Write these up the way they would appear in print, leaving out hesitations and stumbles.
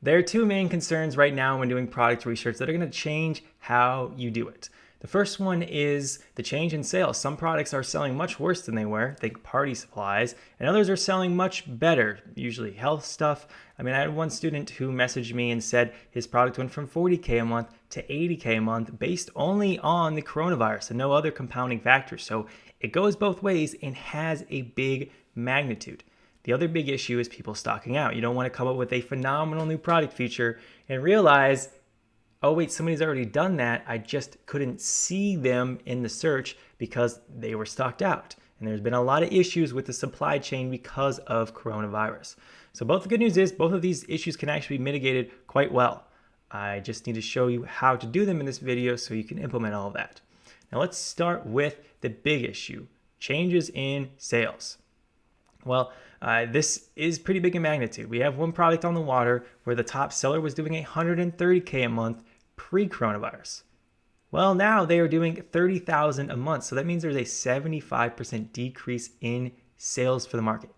There are two main concerns right now when doing product research that are going to change how you do it. The first one is the change in sales. Some products are selling much worse than they were, think party supplies, and others are selling much better, usually health stuff. I had one student who messaged me and said his product went from 40K a month to 80K a month based only on the coronavirus and no other compounding factors. So it goes both ways and has a big magnitude. The other big issue is people stocking out. You don't want to come up with a phenomenal new product feature and realize, oh wait, somebody's already done that. I just couldn't see them in the search because they were stocked out. And there's been a lot of issues with the supply chain because of coronavirus. So both the good news is both of these issues can actually be mitigated quite well. I just need to show you how to do them in this video so you can implement all of that. Now let's start with the big issue, changes in sales. Well, this is pretty big in magnitude. We have one product on the water where the top seller was doing $130K a month pre-coronavirus. Well, now they are doing $30,000 a month. So that means there's a 75% decrease in sales for the market.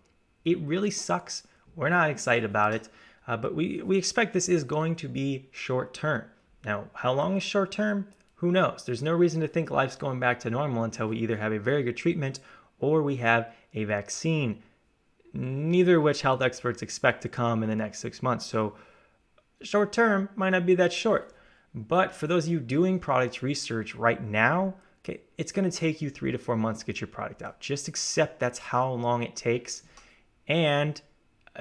It really sucks. We're not excited about it, but we expect this is going to be short term. Now, how long is short term? Who knows? There's no reason to think life's going back to normal until we either have a very good treatment or we have a vaccine, neither of which health experts expect to come in the next 6 months. So short term might not be that short. But for those of you doing product research right now, okay, it's going to take you 3 to 4 months to get your product out. Just accept that's how long it takes, and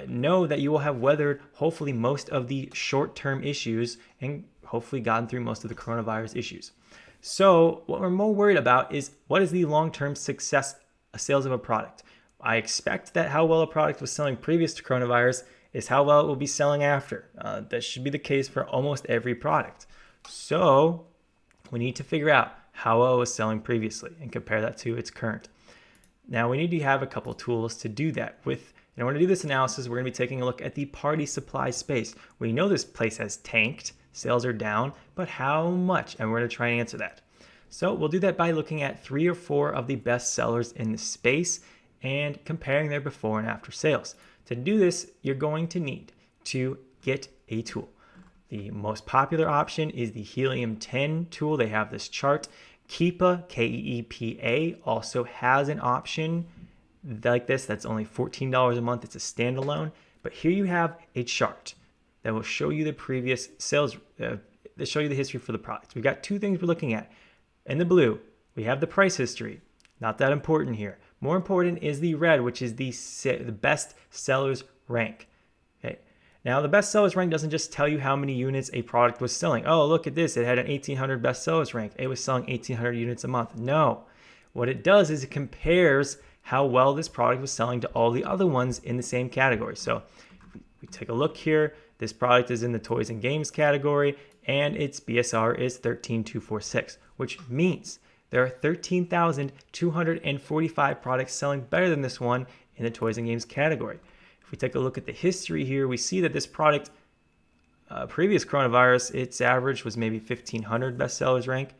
know that you will have weathered hopefully most of the short-term issues and hopefully gotten through most of the coronavirus issues. So what we're more worried about is what is the long-term success sales of a product. I expect that how well a product was selling previous to coronavirus is how well it will be selling after. That should be the case for almost every product. So we need to figure out how well it was selling previously and compare that to its current. Now we need to have a couple tools to do that with. In order to do this analysis, we're going to be taking a look at the party supply space. We know this place has tanked, sales are down, but how much? And we're going to try and answer that. So we'll do that by looking at 3 or 4 of the best sellers in the space and comparing their before and after sales. To do this, you're going to need to get a tool. The most popular option is the Helium 10 tool. They have this chart. Keepa, Keepa, also has an option like this that's only $14 a month. It's a standalone. But here you have a chart that will show you the previous sales, show you the history for the products. We've got 2 things we're looking at. In the blue, we have the price history. Not that important here. More important is the red, which is the best sellers rank. Okay. Now, the best sellers rank doesn't just tell you how many units a product was selling. Oh, look at this. It had an 1,800 best sellers rank. It was selling 1,800 units a month. No. What it does is it compares how well this product was selling to all the other ones in the same category. So if we take a look here, this product is in the toys and games category, and its BSR is 13,246, which means there are 13,245 products selling better than this one in the toys and games category. If we take a look at the history here, we see that this product, previous coronavirus, its average was maybe 1,500 bestsellers rank.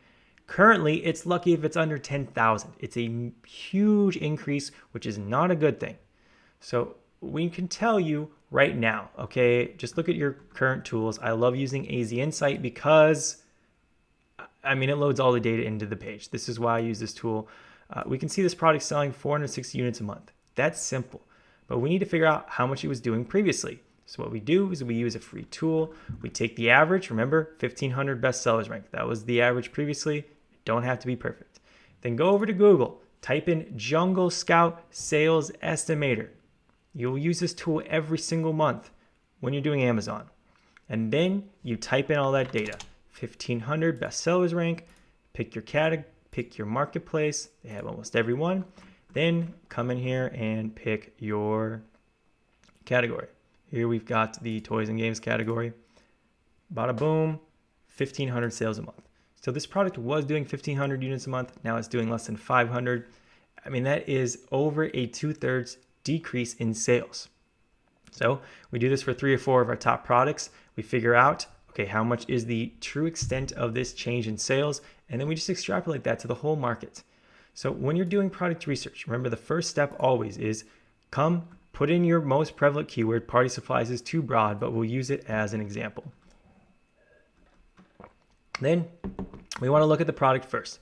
Currently, it's lucky if it's under 10,000. It's a huge increase, which is not a good thing. So we can tell you right now, okay, just look at your current tools. I love using AZ Insight because it loads all the data into the page. This is why I use this tool. We can see this product selling 460 units a month. That's simple, but we need to figure out how much it was doing previously. So what we do is we use a free tool. We take the average, remember, 1,500 bestsellers rank. That was the average previously. It don't have to be perfect. Then go over to Google, type in Jungle Scout Sales Estimator. You'll use this tool every single month when you're doing Amazon. And then you type in all that data. 1,500 bestsellers rank, pick your category, pick your marketplace. They have almost every one. Then come in here and pick your category. Here we've got the toys and games category. Bada boom, 1,500 sales a month. So this product was doing 1,500 units a month. Now it's doing less than 500. That is over a 2/3 decrease in sales. So we do this for 3 or 4 of our top products. We figure out, okay, how much is the true extent of this change in sales? And then we just extrapolate that to the whole market. So when you're doing product research, remember the first step always is come put in your most prevalent keyword. Party supplies is too broad, but we'll use it as an example. Then we want to look at the product first.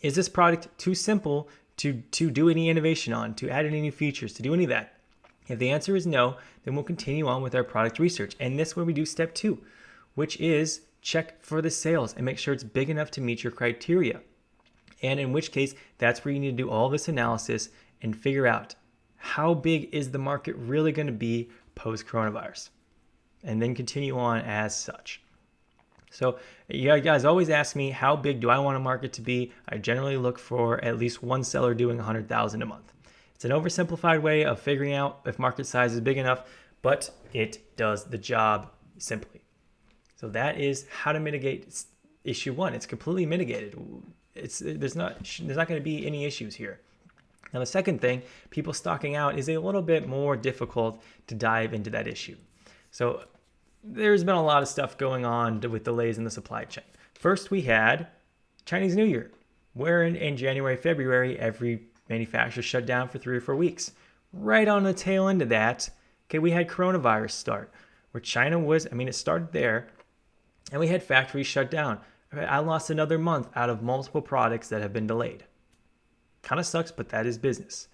Is this product too simple to do any innovation on, to add any new features, to do any of that? If the answer is no, then we'll continue on with our product research. And this is where we do step 2, which is check for the sales and make sure it's big enough to meet your criteria. And in which case, that's where you need to do all this analysis and figure out how big is the market really going to be post-coronavirus, and then continue on as such. So you guys always ask me, how big do I want a market to be? I generally look for at least one seller doing 100,000 a month. It's an oversimplified way of figuring out if market size is big enough, but it does the job simply. So that is how to mitigate issue 1. It's completely mitigated. There's not going to be any issues here. Now the second thing, people stocking out, is a little bit more difficult to dive into that issue. So there's been a lot of stuff going on with delays in the supply chain. First, we had Chinese New Year, where in January, February, every manufacturer shut down for 3 or 4 weeks. Right on the tail end of that, we had coronavirus start, where China it started there, and we had factories shut down. I lost another month out of multiple products that have been delayed. Kind of sucks, but that is business.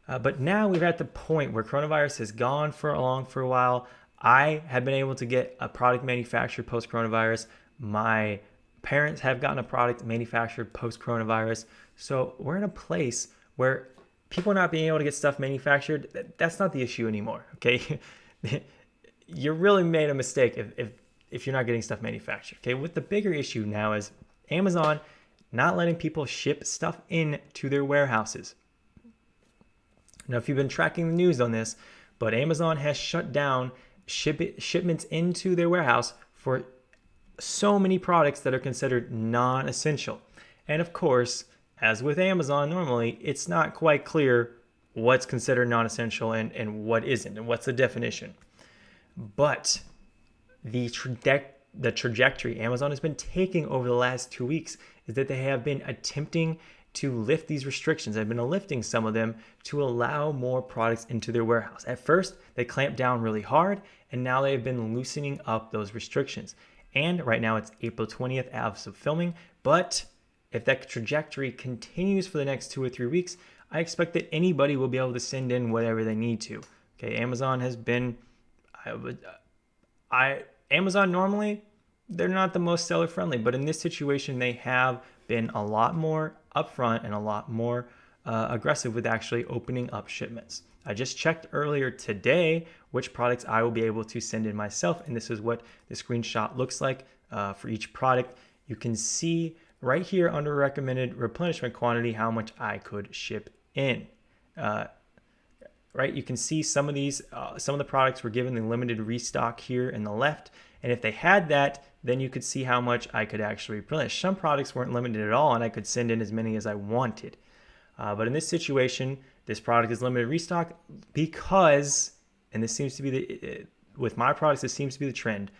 But now we're at the point where coronavirus has gone for a while. I have been able to get a product manufactured post-coronavirus. My parents have gotten a product manufactured post-coronavirus. So we're in a place where people not being able to get stuff manufactured, that's not the issue anymore, okay? You really made a mistake if you're not getting stuff manufactured, okay? What the bigger issue now is Amazon not letting people ship stuff into their warehouses. Now, if you've been tracking the news on this, but Amazon has shut down shipments into their warehouse for so many products that are considered non-essential. And of course, as with Amazon normally, it's not quite clear what's considered non-essential and what isn't, and what's the definition. But the trajectory Amazon has been taking over the last 2 weeks is that they have been attempting to lift these restrictions. They've been lifting some of them to allow more products into their warehouse. At first, they clamped down really hard, and now they've been loosening up those restrictions. And right now it's April 20th as of filming, but if that trajectory continues for the next 2 or 3 weeks, I expect that anybody will be able to send in whatever they need to. Okay, Amazon has been, Amazon normally, they're not the most seller friendly, but in this situation, they have been a lot more upfront and a lot more aggressive with actually opening up shipments. I just checked earlier today which products I will be able to send in myself, and this is what the screenshot looks like for each product. You can see right here under recommended replenishment quantity how much I could ship in. Right, you can see some of the products were given the limited restock here in the left, and if they had that, then you could see how much I could actually replenish. Some products weren't limited at all, and I could send in as many as I wanted. But in this situation, this product is limited restock because, and this seems to be with my products, this seems to be the trend.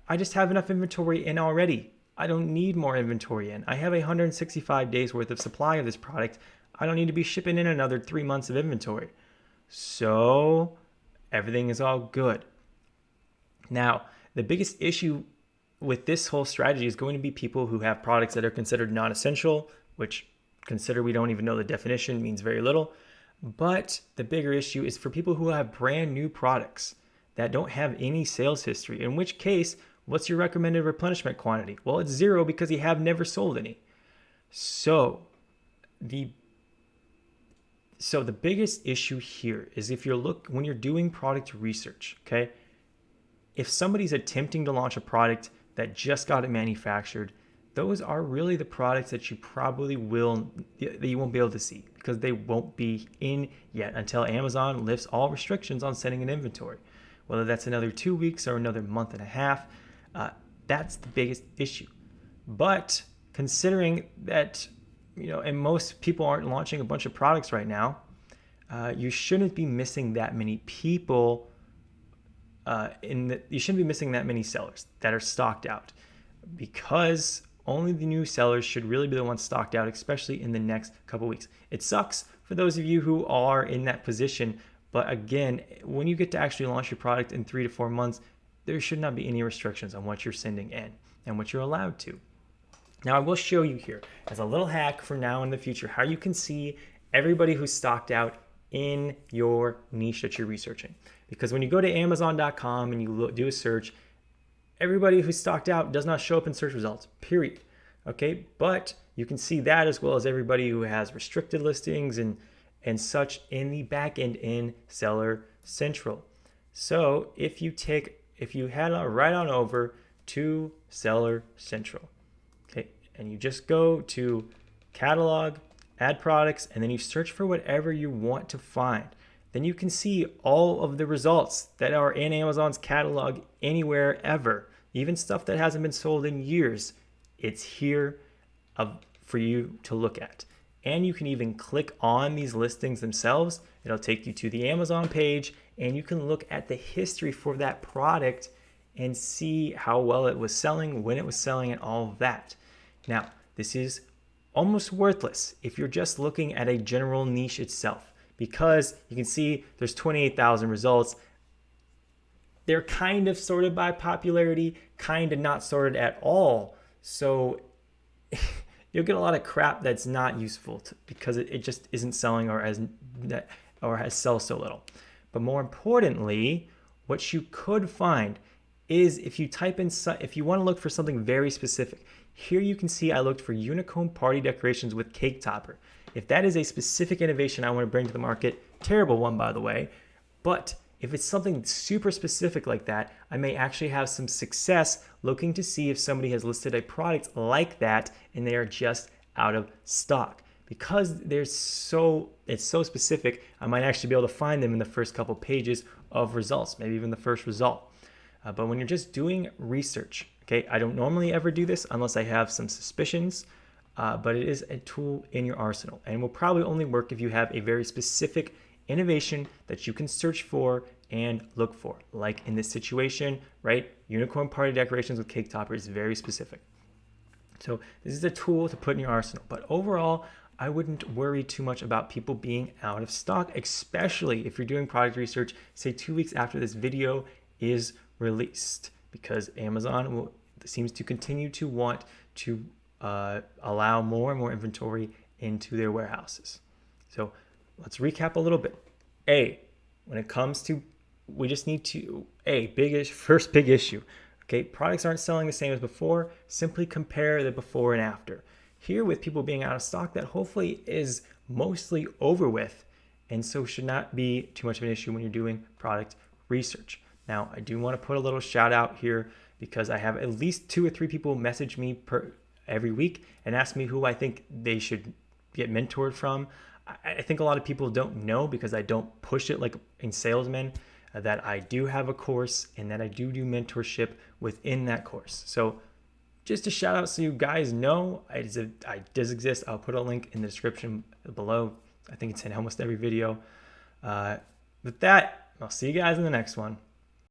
I just have enough inventory in already. I don't need more inventory in. I have 165 days worth of supply of this product. I don't need to be shipping in another 3 months of inventory. So everything is all good. Now, the biggest issue with this whole strategy is going to be people who have products that are considered non-essential, which consider we don't even know the definition, means very little. But the bigger issue is for people who have brand new products that don't have any sales history, in which case, what's your recommended replenishment quantity? Well, it's 0 because you have never sold any. So the biggest issue here is when you're doing product research, okay? If somebody's attempting to launch a product that just got it manufactured, those are really the products that you won't be able to see because they won't be in yet until Amazon lifts all restrictions on sending an inventory. Whether that's another 2 weeks or another month and a half, that's the biggest issue. But considering that, and most people aren't launching a bunch of products right now, you shouldn't be missing that many people. You shouldn't be missing that many sellers that are stocked out, because only the new sellers should really be the ones stocked out, especially in the next couple weeks. It sucks for those of you who are in that position, But again, when you get to actually launch your product in 3 to 4 months, there should not be any restrictions on what you're sending in and what you're allowed to. Now, I will show you here as a little hack for now in the future how you can see everybody who's stocked out in your niche that you're researching. Because when you go to Amazon.com and you do a search, everybody who's stocked out does not show up in search results, period. Okay, but you can see that as well as everybody who has restricted listings and such in the backend in Seller Central. So if you head right on over to Seller Central, okay, and you just go to catalog, add products, and then you search for whatever you want to find, then you can see all of the results that are in Amazon's catalog anywhere ever, even stuff that hasn't been sold in years. It's here for you to look at. And you can even click on these listings themselves. It'll take you to the Amazon page, and you can look at the history for that product and see how well it was selling, when it was selling, and all of that. Now, this is almost worthless if you're just looking at a general niche itself, because you can see there's 28,000 results. They're kind of sorted by popularity, kind of not sorted at all. So you'll get a lot of crap that's not useful because it just isn't selling or has sold so little. But more importantly, what you could find is if you want to look for something very specific. Here you can see I looked for unicorn party decorations with cake topper. If that is a specific innovation I want to bring to the market, terrible one by the way, but if it's something super specific like that, I may actually have some success looking to see if somebody has listed a product like that and they are just out of stock. Because it's so specific, I might actually be able to find them in the first couple pages of results, maybe even the first result. But when you're just doing research, okay, I don't normally ever do this unless I have some suspicions, but it is a tool in your arsenal and will probably only work if you have a very specific innovation that you can search for and look for. Like in this situation, right? Unicorn party decorations with cake topper is very specific. So this is a tool to put in your arsenal. But overall, I wouldn't worry too much about people being out of stock, especially if you're doing product research, say 2 weeks after this video is released, because Amazon seems to continue to want to allow more and more inventory into their warehouses. So let's recap a little bit. When it comes to, we just need to, first big issue. Okay, products aren't selling the same as before. Simply compare the before and after. Here with people being out of stock, that hopefully is mostly over with, and so should not be too much of an issue when you're doing product research. Now, I do want to put a little shout out here because I have at least 2 or 3 people message me every week and ask me who I think they should get mentored from. I think a lot of people don't know because I don't push it like in Salesman, that I do have a course and that I do mentorship within that course. So just a shout out so you guys know I does exist. I'll put a link in the description below. I think it's in almost every video. With that, I'll see you guys in the next one.